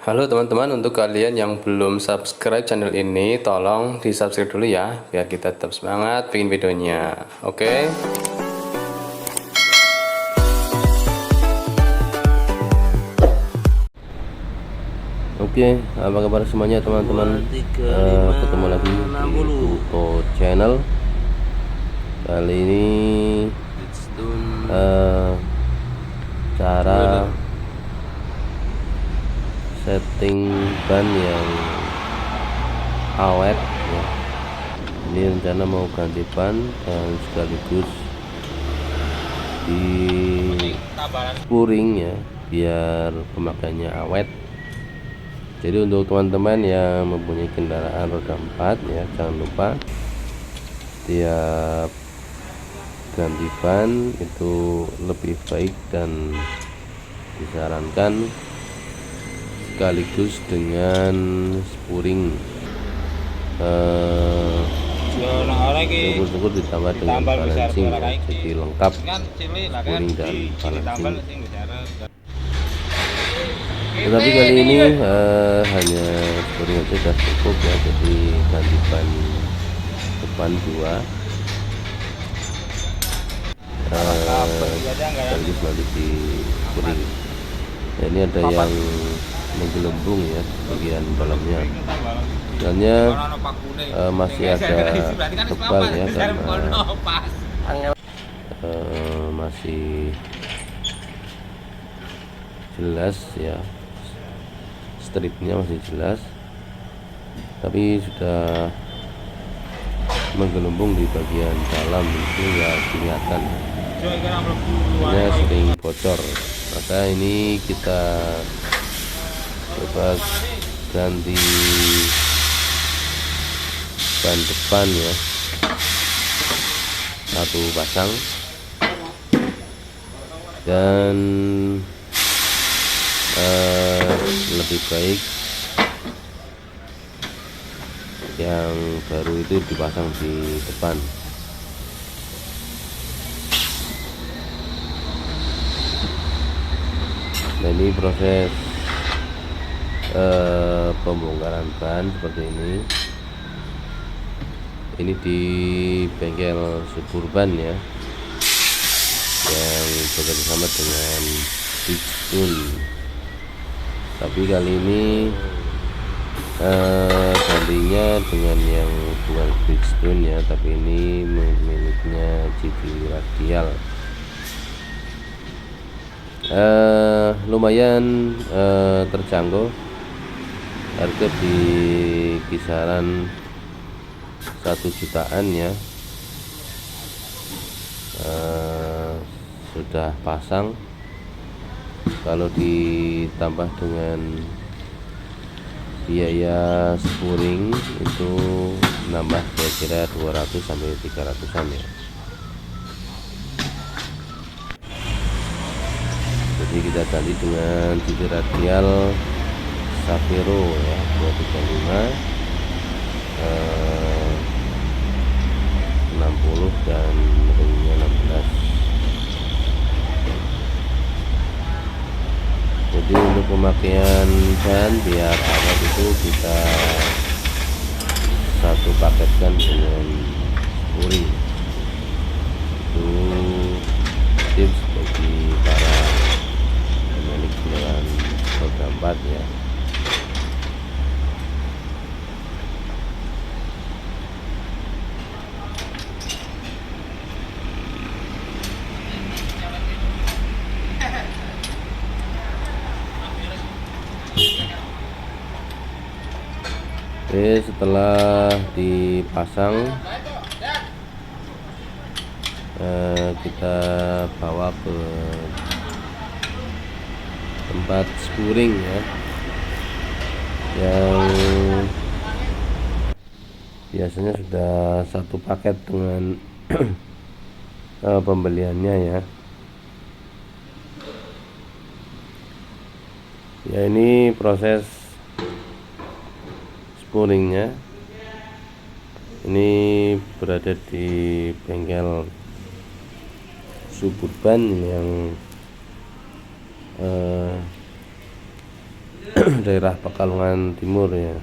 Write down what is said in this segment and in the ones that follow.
Halo teman-teman, untuk kalian yang belum subscribe channel ini, tolong di subscribe dulu ya, biar kita tetap semangat bikin videonya. Oke? Oke, apa kabar semuanya teman-teman? Ketemu lagi di Tuto Channel. Kali ini cara setting ban yang awet ya. Ini rencana mau ganti ban dan sekaligus di spuring ya, biar pemakaiannya awet. Jadi untuk teman-teman yang mempunyai kendaraan roda 4 ya, jangan lupa setiap ganti ban itu lebih baik dan disarankan sekaligus dengan spuring. Syukur-syukur ditambah dengan balancing ya, jadi lengkap spuring dan balancing. Tetapi kali ini hanya spuring aja sudah cukup ya, jadi ganti ban depan 2 sekaligus nanti di spuring. Ya, ini ada yang menggelembung ya bagian dalamnya, sebenarnya masih agak tebal ya, karena masih jelas ya, stripnya masih jelas, tapi sudah menggelembung di bagian dalam, itu ya kelihatan ya, sering bocor. Maka ini kita coba ganti ban depan ya, 1 pasang, dan lebih baik yang baru itu dipasang di depan. Nah, ini proses pembongkaran ban seperti ini. Ini di bengkel Suburban ya, yang bekerja sama dengan Bridgestone. Tapi kali ini gantinya dengan yang bukan Bridgestone ya, tapi ini miliknya GV Radial. Lumayan terjangkau, harga di kisaran 1 jutaan ya, sudah pasang. Kalau ditambah dengan biaya spuring itu nambah kira-kira 200 sampai 300-an ya. Jadi kita ganti dengan GV Radial Safiro ya, 235 60 dan ringnya 16. Jadi untuk pemakaian ban biar awet itu kita satu paketkan dengan spuring. Itu tips bagi para pemilik kendaraan roda 4 ya. Oke, setelah dipasang kita bawa ke tempat spuring ya, yang biasanya sudah satu paket dengan pembeliannya ya. Ya, ini proses spuringnya. Ini berada di bengkel Suburban yang daerah Pekalongan Timur ya.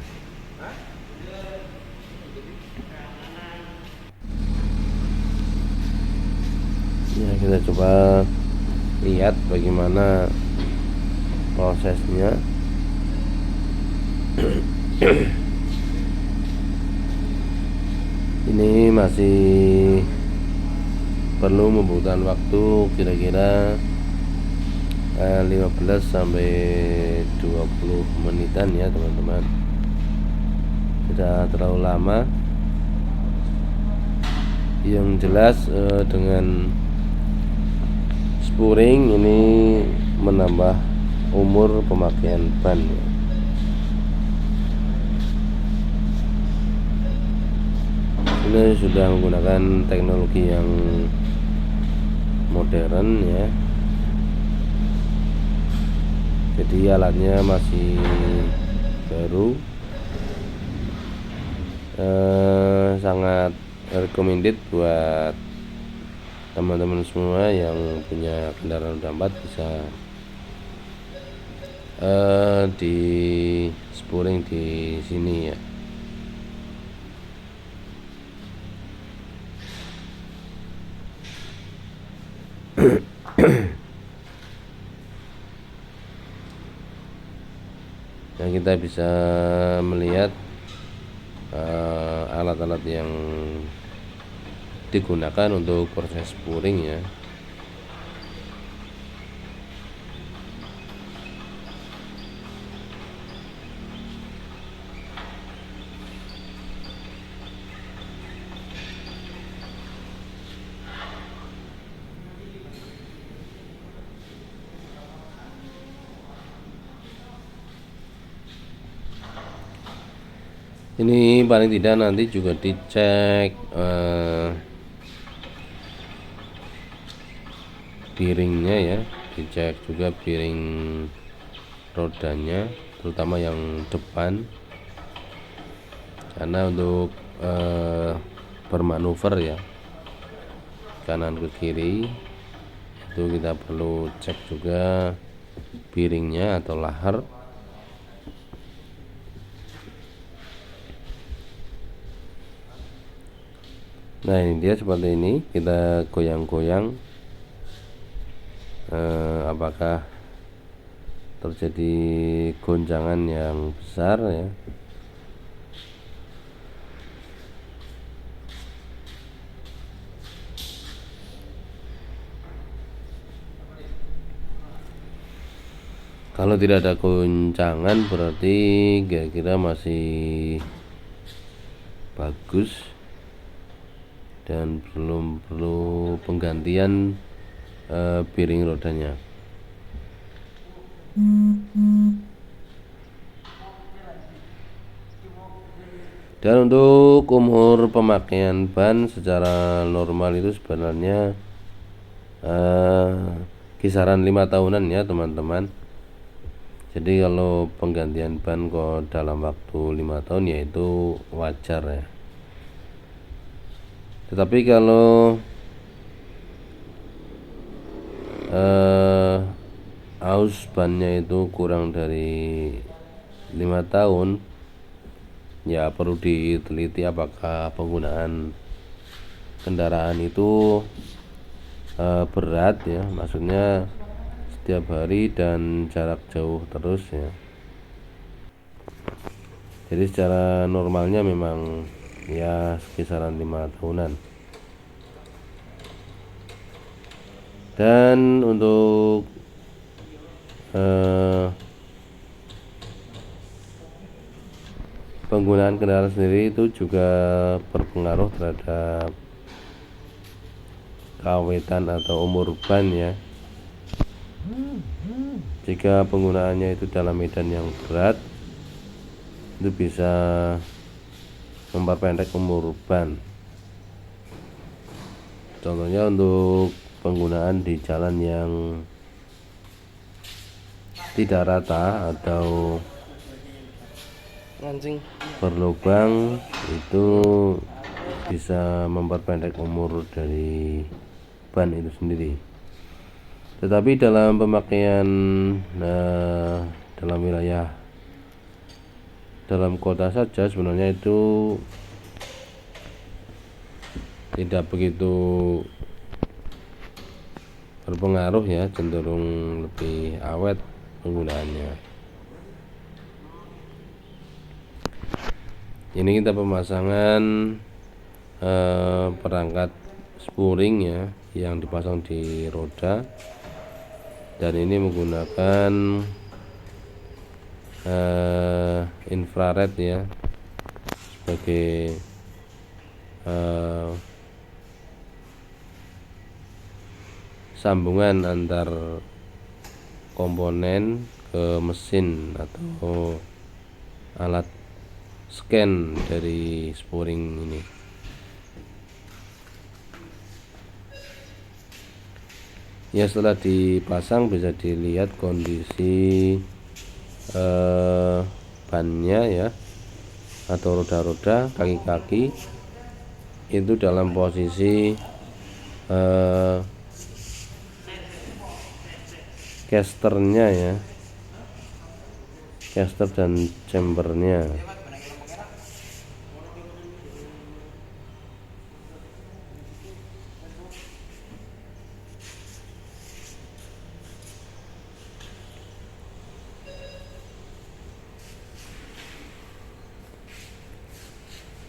Ya, kita coba lihat bagaimana prosesnya. Ini masih perlu membutuhkan waktu kira-kira 15 sampai 20 menitan ya teman-teman, tidak terlalu lama. Yang jelas dengan spuring ini menambah umur pemakaian ban ya. Ini sudah menggunakan teknologi yang modern ya, jadi alatnya masih baru, sangat recommended buat teman-teman semua yang punya kendaraan roda 4 bisa di spuring di sini ya. Nah, kita bisa melihat alat-alat yang digunakan untuk proses spuring ya. Ini paling tidak nanti juga dicek piringnya ya, dicek juga piring rodanya, terutama yang depan, karena untuk bermanuver ya kanan ke kiri itu kita perlu cek juga piringnya atau lahar. Nah, ini dia seperti ini, kita goyang-goyang apakah terjadi goncangan yang besar ya. Kalau tidak ada goncangan berarti kira-kira masih bagus dan belum perlu penggantian piring rodanya. Dan untuk umur pemakaian ban secara normal itu sebenarnya kisaran 5 tahunan ya teman-teman. Jadi kalau penggantian ban kok dalam waktu 5 tahun ya itu wajar ya. Tetapi kalau aus bannya itu kurang dari 5 tahun ya perlu diteliti apakah penggunaan kendaraan itu berat ya, maksudnya setiap hari dan jarak jauh terus ya. Jadi secara normalnya memang ya kisaran 5 tahunan. Dan untuk penggunaan kendaraan sendiri itu juga berpengaruh terhadap keawetan atau umur ban ya. Jika penggunaannya itu dalam medan yang berat, itu bisa memperpendek umur ban. Contohnya untuk penggunaan di jalan yang tidak rata atau berlubang, itu bisa memperpendek umur dari ban itu sendiri. Tetapi dalam pemakaian dalam wilayah dalam kota saja sebenarnya itu tidak begitu berpengaruh ya, cenderung lebih awet penggunaannya. Ini kita pemasangan perangkat spuring ya yang dipasang di roda, dan ini menggunakan infrared ya sebagai sambungan antar komponen ke mesin atau alat scan dari spuring ini. Ya, setelah dipasang bisa dilihat kondisi bannya ya atau roda-roda, kaki-kaki itu dalam posisi casternya ya, caster dan chambernya.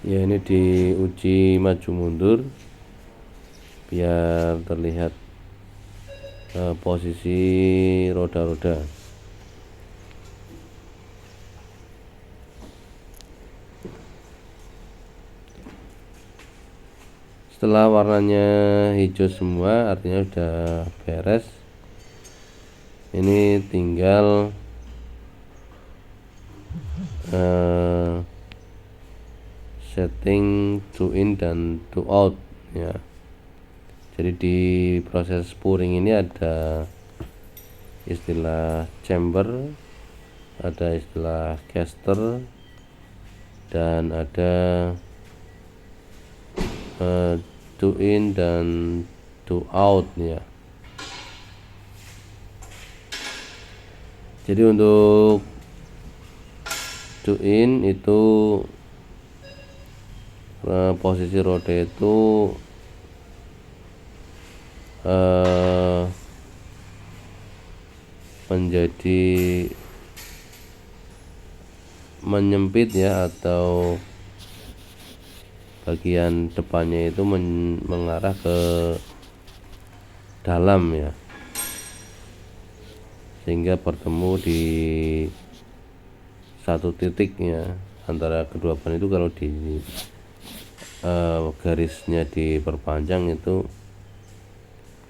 Ya, ini diuji maju mundur biar terlihat posisi roda-roda. Setelah warnanya hijau semua artinya sudah beres. Ini tinggal setting to in dan to out ya. Jadi di proses spuring ini ada istilah chamber, ada istilah caster, dan ada to in dan to out ya. Jadi untuk to in itu posisi roda itu menjadi menyempit ya, atau bagian depannya itu mengarah ke dalam ya, sehingga bertemu di satu titik ya antara kedua ban itu. Kalau di garisnya diperpanjang itu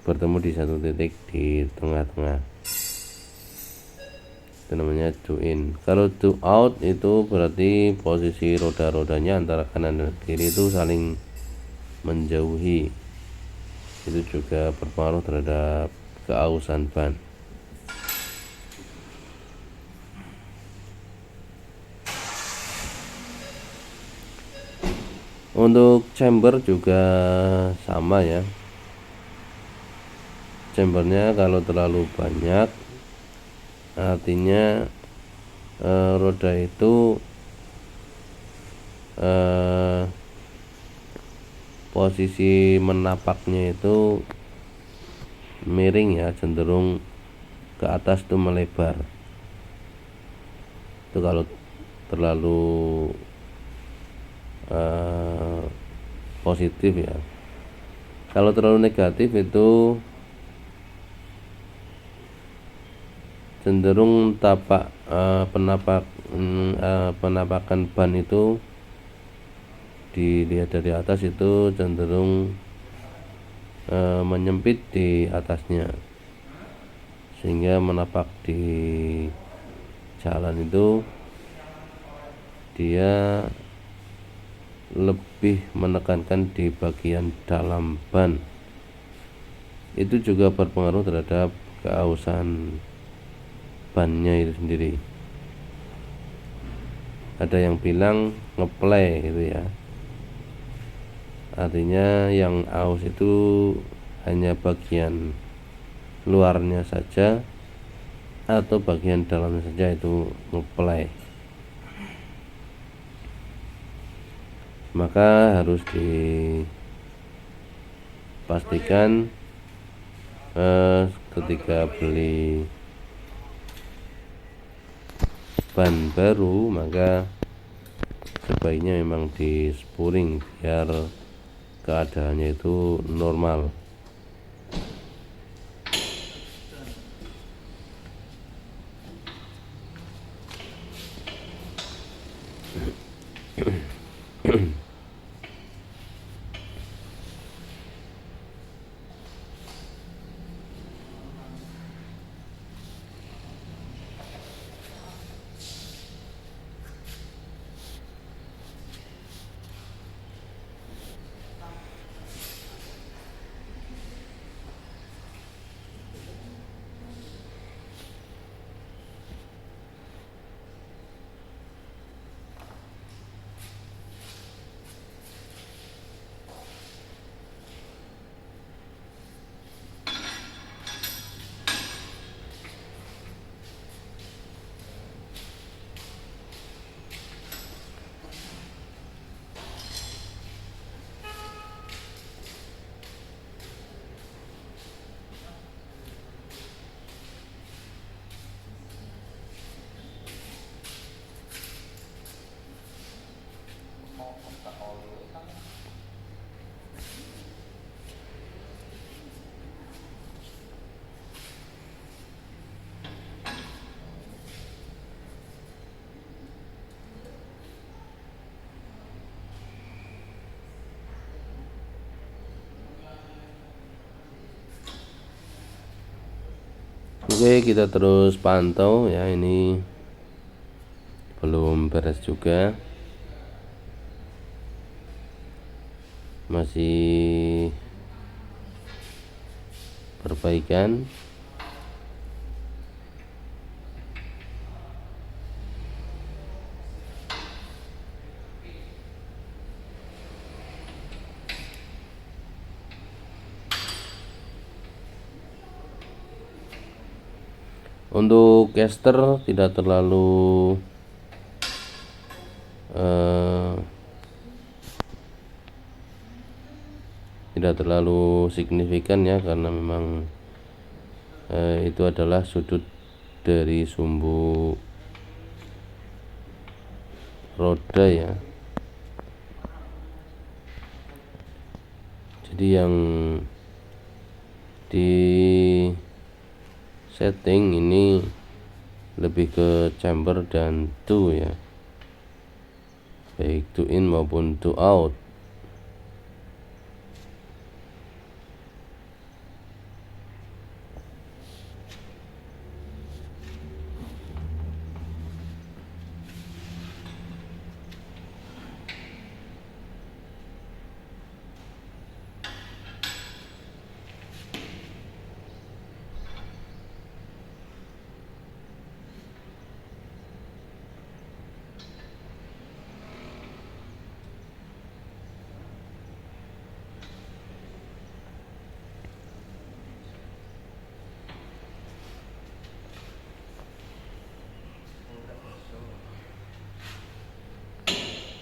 bertemu di satu titik di tengah-tengah, itu namanya to in. Kalau to out itu berarti posisi roda-rodanya antara kanan dan kiri itu saling menjauhi. Itu juga berpengaruh terhadap keausan ban. Untuk chamber juga sama ya. Chambernya kalau terlalu banyak artinya roda itu posisi menapaknya itu miring ya, cenderung ke atas itu melebar. Itu kalau terlalu positif ya. Kalau terlalu negatif itu cenderung penapakan ban itu dilihat dari atas itu cenderung menyempit di atasnya, sehingga menapak di jalan itu dia lebih menekankan di bagian dalam ban. Itu juga berpengaruh terhadap keausan bannya itu sendiri. Ada yang bilang ngeplay gitu ya, artinya yang aus itu hanya bagian luarnya saja, atau bagian dalam saja itu ngeplay, maka harus dipastikan ketika beli ban baru maka sebaiknya memang di spuring biar keadaannya itu normal. Oke, kita terus pantau ya, ini belum beres juga, masih perbaikan. Untuk caster tidak terlalu signifikan ya, karena memang itu adalah sudut dari sumbu roda ya. Jadi yang di setting ini lebih ke chamber dan to ya, baik to in maupun to out.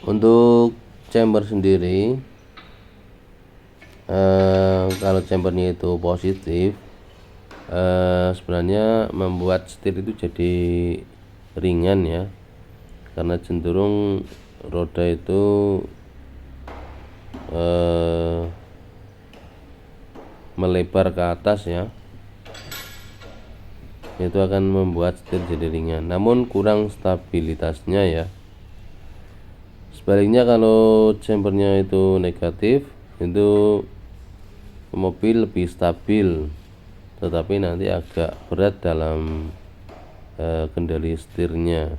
Untuk chamber sendiri, kalau chambernya itu positif, sebenarnya membuat setir itu jadi ringan ya, karena cenderung roda itu melebar ke atas ya, itu akan membuat setir jadi ringan, namun kurang stabilitasnya ya. Sebaliknya kalau chambernya itu negatif, itu mobil lebih stabil, tetapi nanti agak berat dalam kendali setirnya.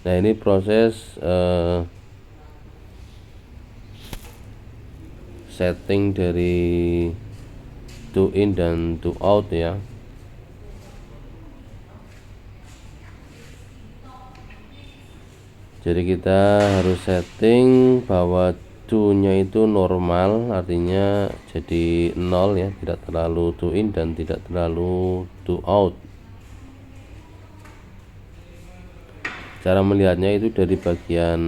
Nah, ini proses setting dari to in dan to out ya. Jadi kita harus setting bahwa do-nya itu normal, artinya jadi 0 ya, tidak terlalu do in dan tidak terlalu do out. Cara melihatnya itu dari bagian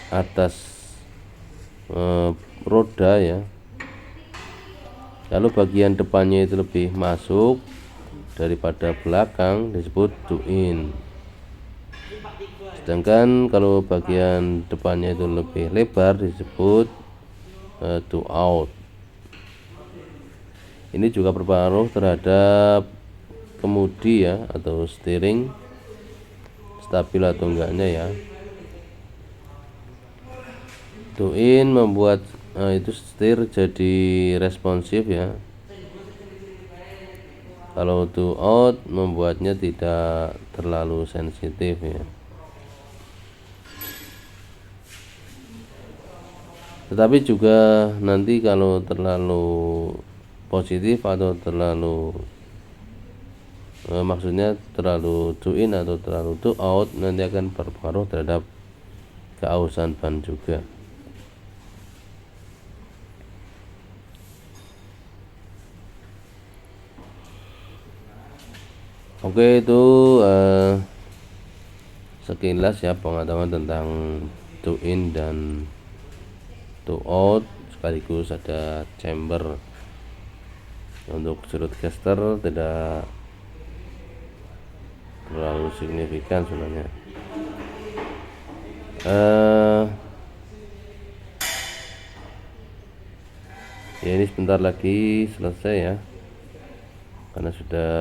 atas roda ya, lalu bagian depannya itu lebih masuk daripada belakang, disebut do in. Sedangkan kalau bagian depannya itu lebih lebar, disebut do out. Ini juga berpengaruh terhadap kemudi ya, atau steering, stabil atau enggaknya ya. Do in membuat itu setir jadi responsif ya. Kalau do out membuatnya tidak terlalu sensitif ya. Tetapi juga nanti kalau terlalu positif atau terlalu maksudnya terlalu do in atau terlalu do out, nanti akan berpengaruh terhadap keausan ban juga. Oke, itu sekilas ya pengetahuan tentang do in dan do out, sekaligus ada chamber. Untuk sudut caster tidak terlalu signifikan sebenarnya. Ya, ini sebentar lagi selesai ya, karena sudah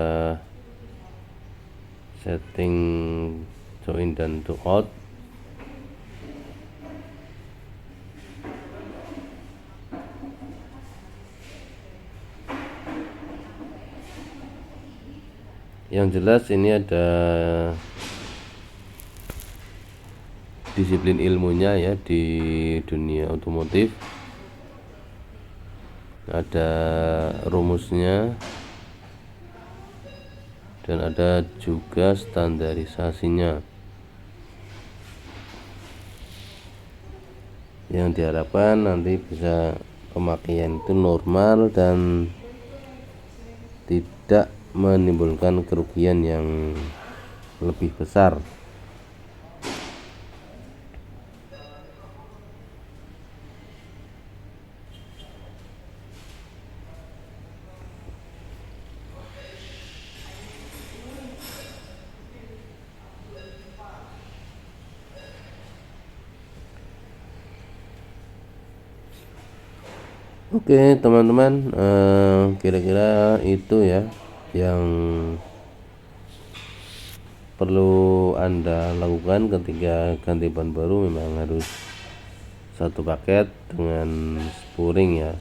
setting do in dan do out. Yang jelas ini ada disiplin ilmunya ya di dunia otomotif, ada rumusnya dan ada juga standarisasinya, yang diharapkan nanti bisa pemakaian itu normal dan tidak menimbulkan kerugian yang lebih besar. Oke teman-teman, kira-kira itu ya yang perlu Anda lakukan ketika ganti ban baru. Memang harus satu paket dengan spooring ya.